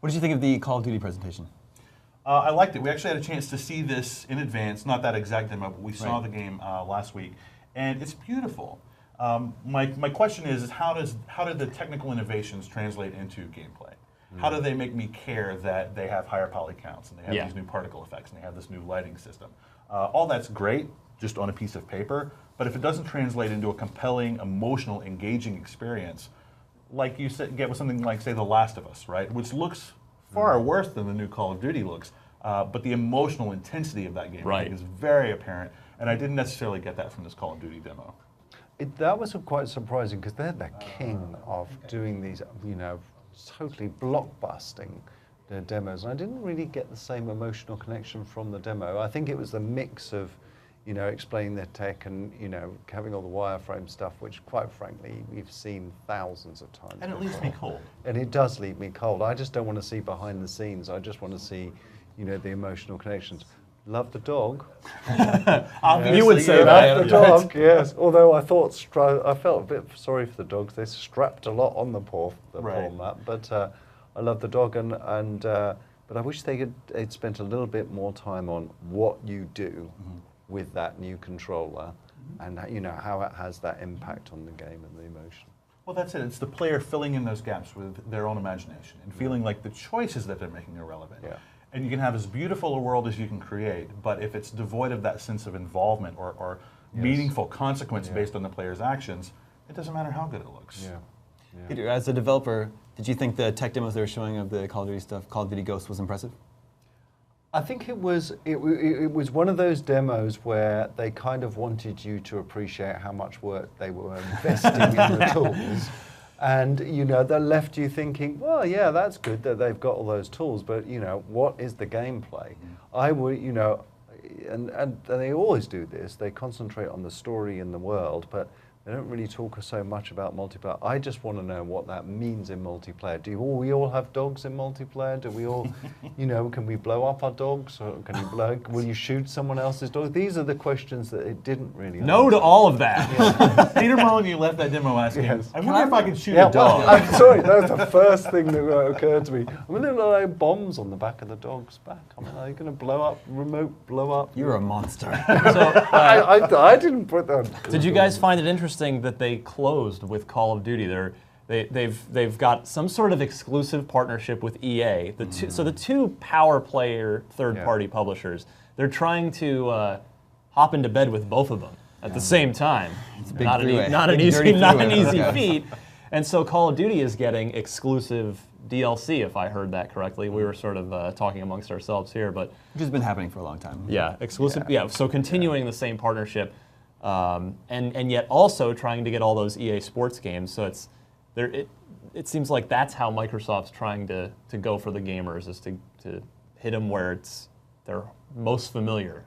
What did you think of the Call of Duty presentation? I liked it. We actually had a chance to see this in advance, not that exact demo, but we saw the game last week, and it's beautiful. My question is how do the technical innovations translate into gameplay? How do they make me care that they have higher poly counts and they have these new particle effects and they have this new lighting system? All that's great, just on a piece of paper, but if it doesn't translate into a compelling, emotional, engaging experience, like you said, get with something like, say, The Last of Us, right, which looks far worse than the new Call of Duty looks, but the emotional intensity of that game I think is very apparent, and I didn't necessarily get that from this Call of Duty demo. That was quite surprising because they're the king of doing these, totally blockbusting demos. And I didn't really get the same emotional connection from the demo. I think it was the mix of, explaining the tech and, having all the wireframe stuff, which quite frankly, we've seen thousands of times. And it leaves me cold. And it does leave me cold. I just don't want to see behind the scenes. I just want to see, the emotional connections. Love the dog. Obviously, you would say that. Love the dog, yes. Although I felt a bit sorry for the dogs. They strapped a lot on the poor map. But I love the dog, but I wish they'd spent a little bit more time on what you do with that new controller, and how it has that impact on the game and the emotion. Well, that's it. It's the player filling in those gaps with their own imagination and feeling like the choices that they're making are relevant. Yeah. And you can have as beautiful a world as you can create, but if it's devoid of that sense of involvement or meaningful consequence based on the player's actions, it doesn't matter how good it looks. Yeah. Peter, as a developer, did you think the tech demos they were showing of the Call of Duty stuff, Call of Duty Ghosts, was impressive? I think it was one of those demos where they kind of wanted you to appreciate how much work they were investing in the tools. And, that left you thinking, well, yeah, that's good that they've got all those tools, but, what is the gameplay? I would, and they always do this, they concentrate on the story in the world, but they don't really talk so much about multiplayer. I just want to know what that means in multiplayer. We all have dogs in multiplayer? Do we all, can we blow up our dogs? Or will you shoot someone else's dog? These are the questions that it didn't really No answer. to all of that. Peter Molyneux left that demo asking, Yes. I wonder if I can shoot a dog. I'm sorry, that was the first thing that occurred to me. I mean, there are like bombs on the back of the dog's back. I mean, are you going to blow up, blow up? You're a monster. I didn't put that. Did you guys find it interesting that they closed with Call of Duty? They've got some sort of exclusive partnership with EA. So the two power player third-party publishers, they're trying to hop into bed with both of them at the same time. Not an easy feat. And so Call of Duty is getting exclusive DLC, if I heard that correctly. We were sort of talking amongst ourselves here, but Which has been happening for a long time. yeah, exclusive. Yeah, so continuing the same partnership. And yet also trying to get all those EA Sports games. So it seems like that's how Microsoft's trying to go for the gamers, is to hit them where they're most familiar